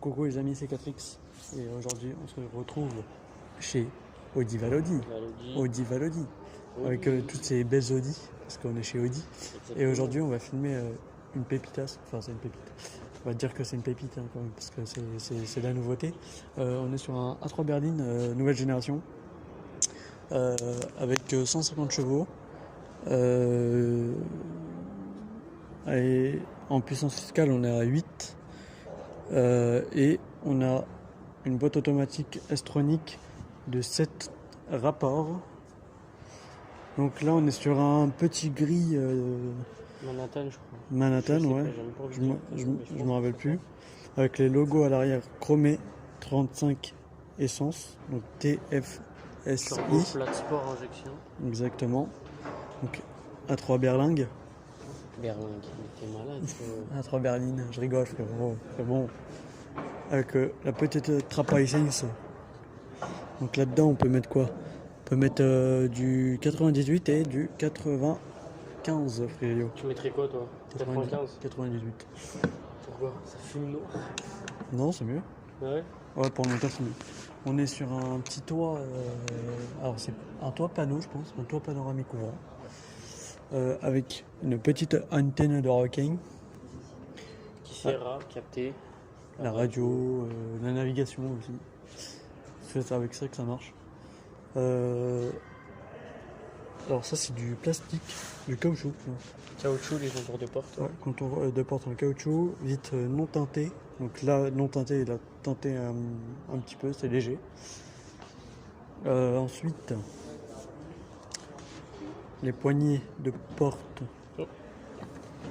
Coucou les amis, c'est Catrix et aujourd'hui on se retrouve chez Audi Valodi, Audi Valodi, avec toutes ces belles Audi, parce qu'on est chez Audi. Et aujourd'hui on va filmer une pépitas, enfin c'est une pépite, on va dire que c'est une pépite hein, quand même, parce que c'est de la nouveauté. On est sur un A3 berline nouvelle génération, avec 150 chevaux, et en puissance fiscale on est à 8. Et on a une boîte automatique S-Tronic de 7 rapports. Donc là on est sur un petit gris Manhattan, je crois. Manhattan, ouais. Je me rappelle plus. Avec les logos à l'arrière chromés, 35 essence, donc TFSI. Turbo Flat Sport injection. Exactement. Donc A3 berlingue. Berlingue, mais t'es malade. A3 berline, je rigole frérot, c'est bon. Avec la petite trappe à essence. Donc là-dedans, on peut mettre quoi? On peut mettre du 98 et du 95, frérot. Tu mettrais quoi, toi? 98. Pourquoi? Ça fume, non? Non, c'est mieux. Ouais. Ouais, pour le moteur, c'est mieux. On est sur un petit toit. Alors, c'est un toit panneau, je pense. Un toit panoramique ouvrant. Avec une petite antenne de rocking. Qui sert à capter la radio, la navigation aussi. C'est avec ça que ça marche. Alors ça c'est du plastique, du caoutchouc. Caoutchouc, les contours de porte. Ouais, contour de porte en caoutchouc, vitre non teintée. Donc là non teintée, il a teinté un petit peu, c'est léger. Ensuite, les poignées de porte. Oh.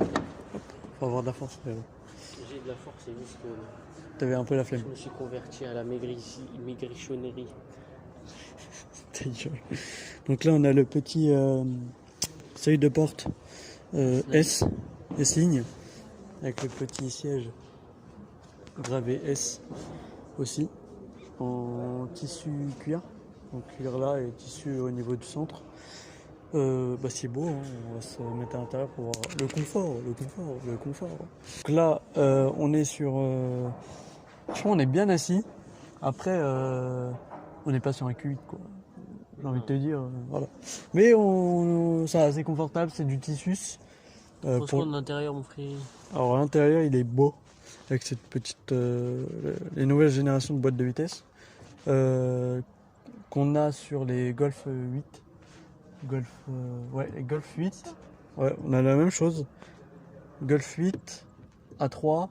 Hop, faut avoir de la force. J'ai de la force, c'est juste que t'avais un peu la flemme. je me suis converti à la maigrichonnerie. Donc là on a le petit seuil de porte S ligne avec le petit siège gravé S aussi en tissu cuir, donc cuir là et tissu au niveau du centre. C'est beau, hein. On va se mettre à l'intérieur pour voir le confort. Donc là on est sur franchement on est bien assis. Après on n'est pas sur un Q8 quoi. J'ai envie de te dire, voilà. Mais c'est assez confortable, c'est du tissus. Franchement, de l'intérieur, mon frère. Alors à l'intérieur, il est beau, avec cette petite, les nouvelles générations de boîtes de vitesse qu'on a sur les Golf 8. Les Golf 8. Ouais, on a la même chose. Golf 8, A3,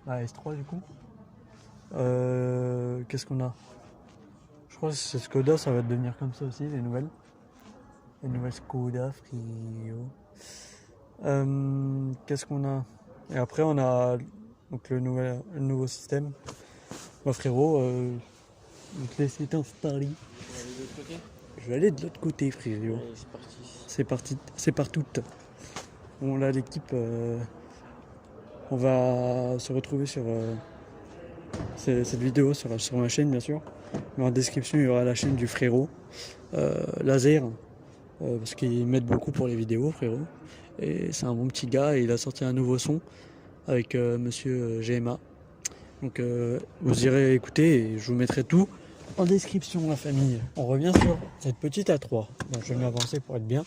la S3 du coup. Qu'est-ce qu'on a? Je crois que c'est Skoda, ça va devenir comme ça aussi, les nouvelles. Les nouvelles Skoda, frérot. Qu'est-ce qu'on a? Et après, on a donc le nouveau système. Bah, frérot, je te laisse t'installer. Je vais aller de l'autre côté, frérot. Allez, c'est parti. C'est partout. Bon, là, l'équipe, on va se retrouver sur cette vidéo sur ma chaîne, bien sûr. Mais en description, il y aura la chaîne du frérot Laser, parce qu'ils m'aident beaucoup pour les vidéos, frérot. Et c'est un bon petit gars et il a sorti un nouveau son avec monsieur GMA. Donc vous irez écouter et je vous mettrai tout en description, la famille. On revient sur cette petite A3. Donc je vais m'avancer pour être bien.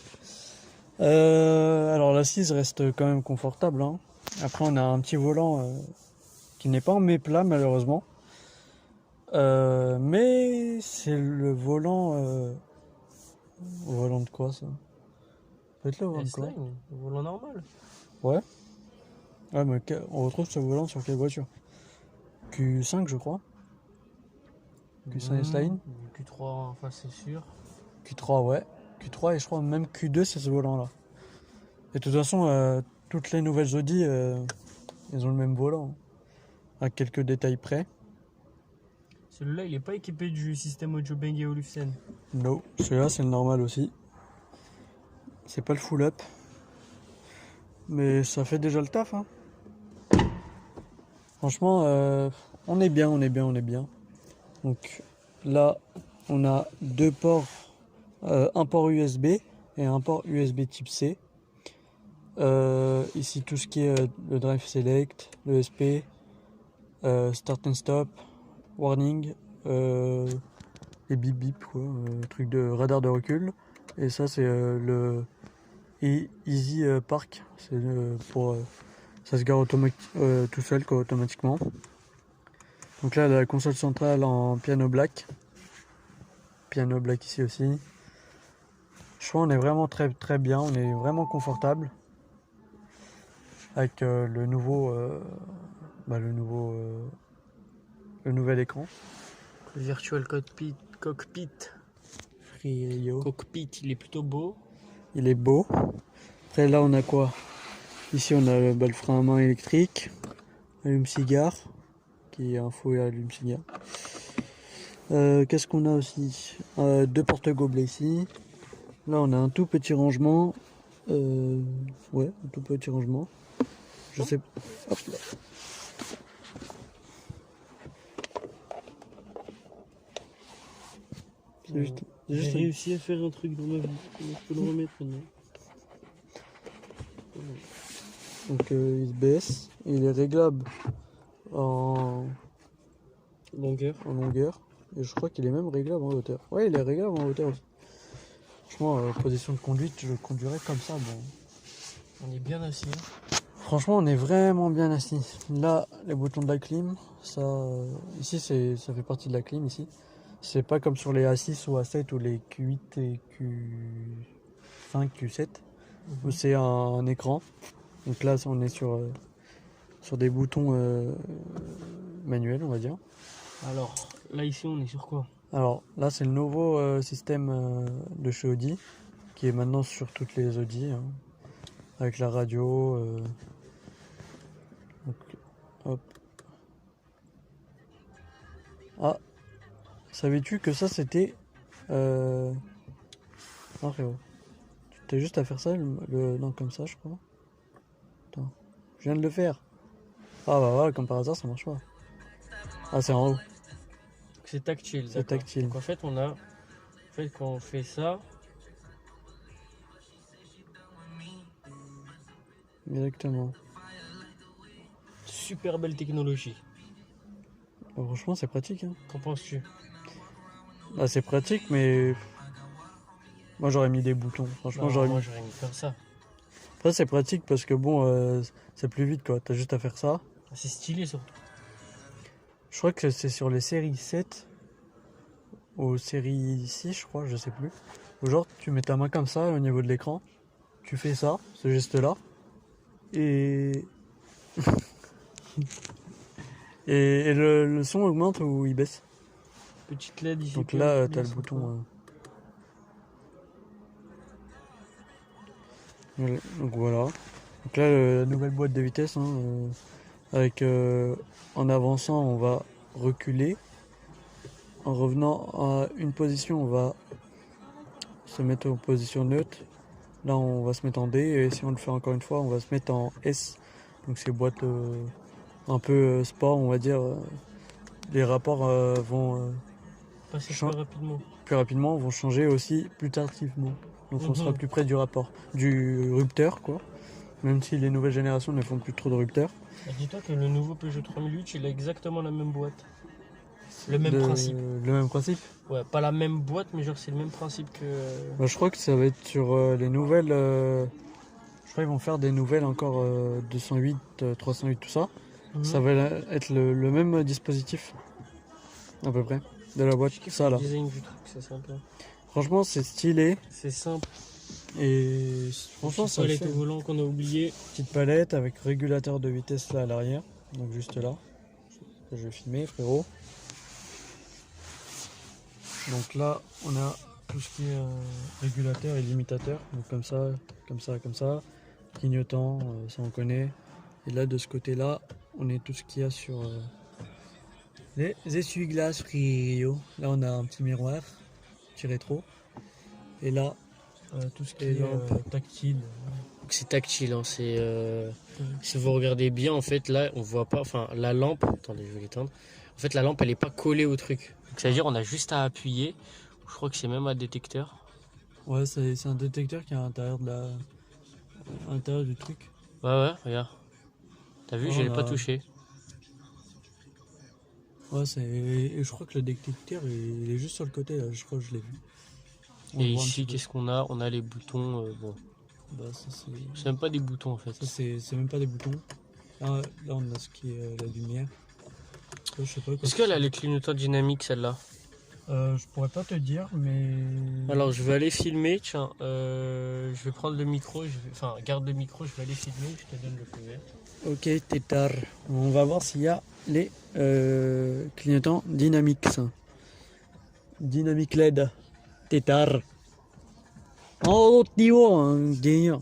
Alors l'assise reste quand même confortable, hein. Après on a un petit volant qui n'est pas en méplat malheureusement. Mais c'est le volant de quoi ça? Peut-être le volant de quoi? Le volant normal. Ouais. Ouais, mais on retrouve ce volant sur quelle voiture? Q5 je crois. Q5 S-Line. Q3 enfin c'est sûr. Q3 ouais. Q3 et je crois même Q2 c'est ce volant là. Et de toute façon toutes les nouvelles Audi ils ont le même volant. À quelques détails près. Celui-là il est pas équipé du système audio Bang & Olufsen. Non, celui-là c'est le normal aussi. C'est pas le full up. Mais ça fait déjà le taf hein. Franchement on est bien. Donc là on a deux ports, un port USB et un port USB type C. Ici tout ce qui est le drive select, le SP, start and stop, warning, et bip bip quoi, truc de radar de recul. Et ça c'est le Easy Park, c'est pour ça se gare tout seul quoi, automatiquement. Donc là la console centrale en piano black ici aussi. Je crois on est vraiment très très bien, on est vraiment confortable avec le nouvel écran. Le Virtual Cockpit. Frio. Cockpit, il est plutôt beau. Il est beau. Après là on a quoi? Ici on a le frein à main électrique, allume-cigare, qui est un faux allume-cigare. Qu'est-ce qu'on a aussi? 2 porte-gobelets ici. Là on a un tout petit rangement. Ouais, un tout petit rangement. Je sais. Hop là. J'ai réussi à faire un truc dans ma vie. Je peux le remettre maintenant. Donc il se baisse. Il est réglable en longueur. Et je crois qu'il est même réglable en hauteur. Ouais, il est réglable en hauteur aussi. Franchement, position de conduite, je conduirais comme ça. Bon. On est bien assis. Franchement, on est vraiment bien assis. Là, les boutons de la clim, ça, ici, ça fait partie de la clim ici. C'est pas comme sur les A6 ou A7 ou les Q8 et Q5, Q7, où c'est un écran. Donc là, on est sur des boutons manuels, on va dire. Alors, là ici, on est sur quoi? Alors là, c'est le nouveau système de chez Audi, qui est maintenant sur toutes les Audi, hein, avec la radio. Donc, hop. Ah, savais-tu que ça c'était... Non, frérot. Tu as juste à faire ça, non, comme ça, je crois. Attends, je viens de le faire. Ah bah voilà, comme par hasard, ça marche pas. Ah, c'est en haut. C'est tactile. C'est tactile. Donc en fait, quand on fait ça, Exactement. super belle technologie. Bah, franchement, c'est pratique. Hein. Qu'en penses-tu? Ah, c'est pratique, mais moi j'aurais mis des boutons. Franchement, Moi, j'aurais mis comme ça. Après, c'est pratique parce que bon, c'est plus vite quoi. T'as juste à faire ça. C'est stylé surtout. Je crois que c'est sur les séries 7 ou série 6, je crois, je sais plus. Ou genre, tu mets ta main comme ça au niveau de l'écran, tu fais ça, ce geste-là, et et le son augmente ou il baisse. Petite LED ici. Donc là, t'as le bouton. Donc voilà. Donc là, la nouvelle boîte de vitesse, hein, avec en avançant, on va reculer. En revenant à une position, on va se mettre en position neutre. Là, on va se mettre en D. Et si on le fait encore une fois, on va se mettre en S. Donc c'est boîte un peu sport, on va dire. Les rapports vont passer plus rapidement, vont changer aussi plus tardivement. Donc on sera plus près du rupteur, quoi. Même si les nouvelles générations ne font plus trop de rupteurs. Dis-toi que le nouveau Peugeot 3008, il a exactement la même boîte. Le même principe. Le même principe? Ouais, pas la même boîte, mais genre c'est le même principe que... Bah, je crois que ça va être sur les nouvelles... je crois qu'ils vont faire des nouvelles encore 208, 308, tout ça. Ça va être le même dispositif, à peu près, de la boîte. Ça là. Le design du truc, c'est simple. Franchement, c'est stylé. C'est simple. Et franchement, ça palette au volant qu'on a oublié. Petite palette avec régulateur de vitesse là à l'arrière. Donc juste là. Je vais filmer, frérot. Donc là, on a tout ce qui est régulateur et limitateur. Donc comme ça, comme ça, comme ça. Clignotant, ça on connaît. Et là, de ce côté-là, on est tout ce qu'il y a sur les essuie-glaces Frio. Là, on a un petit miroir, petit rétro. Et là, tout ce qui est tactile. C'est tactile, hein, si vous regardez bien, en fait, là, on voit pas, enfin, la lampe, attendez, je vais l'éteindre. En fait, la lampe, elle est pas collée au truc. Donc, ça veut dire on a juste à appuyer. Je crois que c'est même un détecteur. Ouais, c'est un détecteur qui est à l'intérieur du truc. Ouais, regarde. T'as vu, je l'ai pas touché. Ouais, et je crois que le détecteur il est juste sur le côté là, je crois que je l'ai vu. On le Et voit un ici, petit peu. qu'est-ce qu'on a? On a les boutons. Bon, Bah, ça c'est même pas des boutons en fait. c'est même pas des boutons. Là, on a ce qui est la lumière. Je sais pas quoi. Est-ce qu'elle a les clignotants dynamiques celle-là? Je pourrais pas te dire, mais. Alors je vais aller filmer, tiens, je vais prendre le micro, enfin garde le micro, je vais aller filmer, je te donne le feu vert. Ok, tétard. On va voir s'il y a les clignotants dynamiques. Dynamique LED. Tétard. Oh, Tio, un gagnant.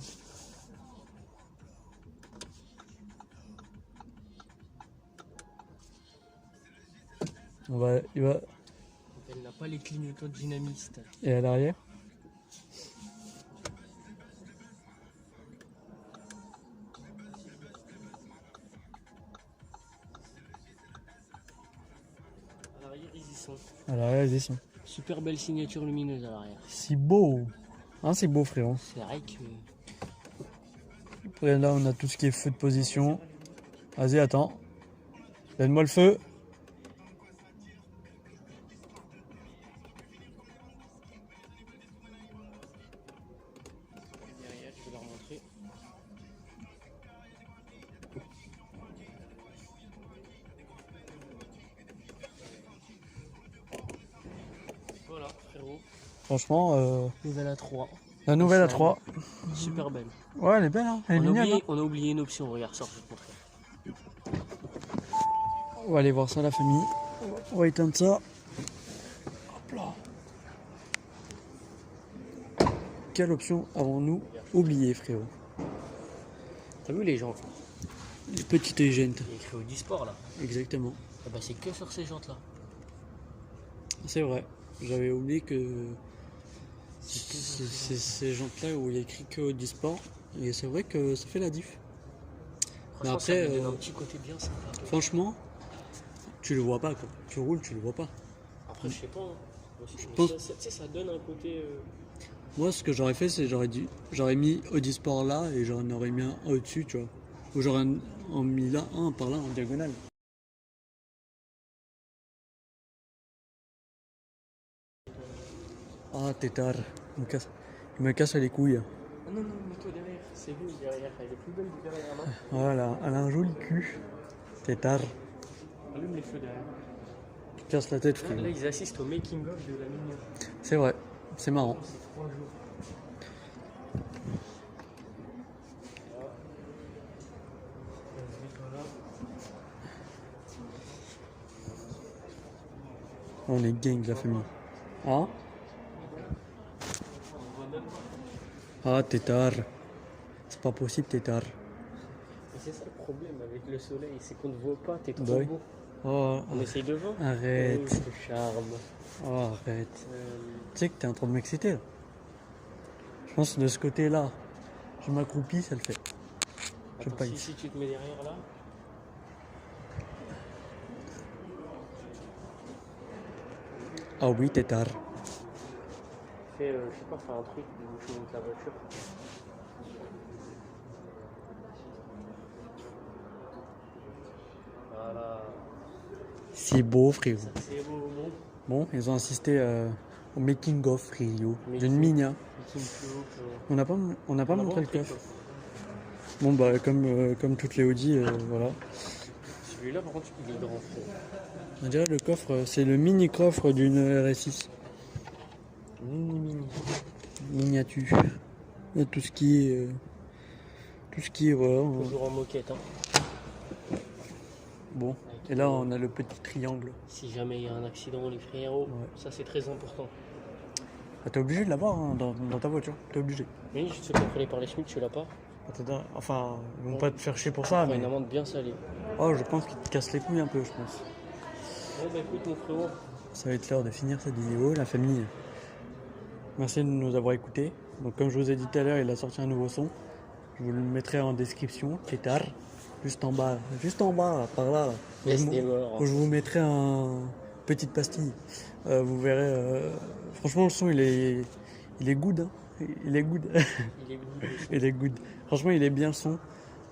Il va. Elle n'a pas les clignotants dynamistes. Et à l'arrière? À l'arrière ils y sont. À l'arrière, ils y sont. Super belle signature lumineuse à l'arrière. C'est beau. Hein, c'est beau, frérot. C'est vrai que... Après, là, on a tout ce qui est feu de position. Vas-y, attends. Donne-moi le feu. Derrière, je vais leur montrer. Voilà, frérot. Franchement, Nouvelle A3. la nouvelle A3. Super belle. Ouais, elle est belle, hein. Elle est mignonne. On a oublié une option, regarde, sors, je vais te montrer. On va aller voir ça, la famille. On va éteindre ça. Hop là. Quelle option avons-nous oublié, frérot? T'as vu les gens? Les petites jantes. Il est écrit Audisport là. Exactement. Ah bah c'est que sur ces jantes là. C'est vrai. J'avais oublié que c'est ces jantes-là où il y a écrit que Audisport. Et c'est vrai que ça fait la diff. Franchement, après, ça lui donne un petit côté bien sympa. Franchement, tu le vois pas, quoi. Tu roules, tu le vois pas. Après, je sais pas. Hein. Je pense- Tu sais, ça donne un côté. Moi, ce que j'aurais fait, c'est j'aurais mis Audisport là et j'en aurais mis un au-dessus, tu vois. Ou j'aurais en mis là, un par là, en diagonale. Ah, tétard. Il me casse les couilles. Ah non, non, mets-toi derrière. C'est lui derrière. Elle est plus belle du derrière, non? Voilà, elle a un joli cul. Tétard. Allume les feux derrière. Tu casses la tête, Là, frérot. là, ils assistent au making-of de la Mignon. C'est vrai, c'est marrant. C'est 3 jours. On est gang, la famille. Ah? Ah, tétard. C'est pas possible, tétard. Et c'est ça le problème avec le soleil, c'est qu'on ne voit pas, t'es trop Bah oui. beau. Oh, On essaye de voir. arrête. Oh, ce charme. Oh, arrête. Tu sais que t'es en train de m'exciter là. Je pense que de ce côté-là, je m'accroupis, ça le fait. Je Attends, pas si, ici. si tu te mets derrière là. Ah oui, tétard. Fais, je sais pas, faire un truc où tu montes la voiture. Voilà. C'est beau, frérot. C'est beau, bon. Bon, ils ont assisté au making of, frérot. Making- D'une Migna. Petit flow, On n'a pas montré le coffre. Bon, bah, comme toutes les Audi, voilà. Celui-là, par contre, il est grand, frère. On dirait le coffre, c'est le mini coffre d'une RS6. Mini. Miniature. Il y a tout ce qui est. Voilà. Toujours en moquette, hein. Bon. Et là, on a le petit triangle. Si jamais il y a un accident, les frérots, Ouais. ça c'est très important. Ah, t'es obligé de l'avoir hein, dans ta voiture. T'es obligé. Mais je te fais contrôler par les SMIC, tu l'as pas. Enfin, ils vont pas te faire chier pour ça, Enfin, mais. une amende bien salée. Oh, je pense qu'ils te cassent les couilles un peu, je pense. Bon bah écoute mon frérot, Ça va être l'heure de finir cette vidéo, la famille. Merci de nous avoir écoutés. Donc, comme je vous ai dit tout à l'heure, il a sorti un nouveau son. Je vous le mettrai en description, tétard. Juste en bas, par là. laisse Où des morts. je vous mettrai un petite pastille. Vous verrez. Franchement, le son, il est good. Hein. Il est good. Il est good. Il est good. Franchement, il est bien le son.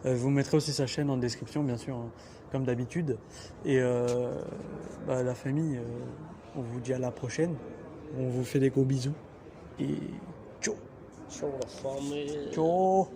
Je vous mettrai aussi sa chaîne en description, bien sûr, hein, comme d'habitude. Et la famille, on vous dit à la prochaine. On vous fait des gros bisous. Et ciao. Ciao la famille. Ciao.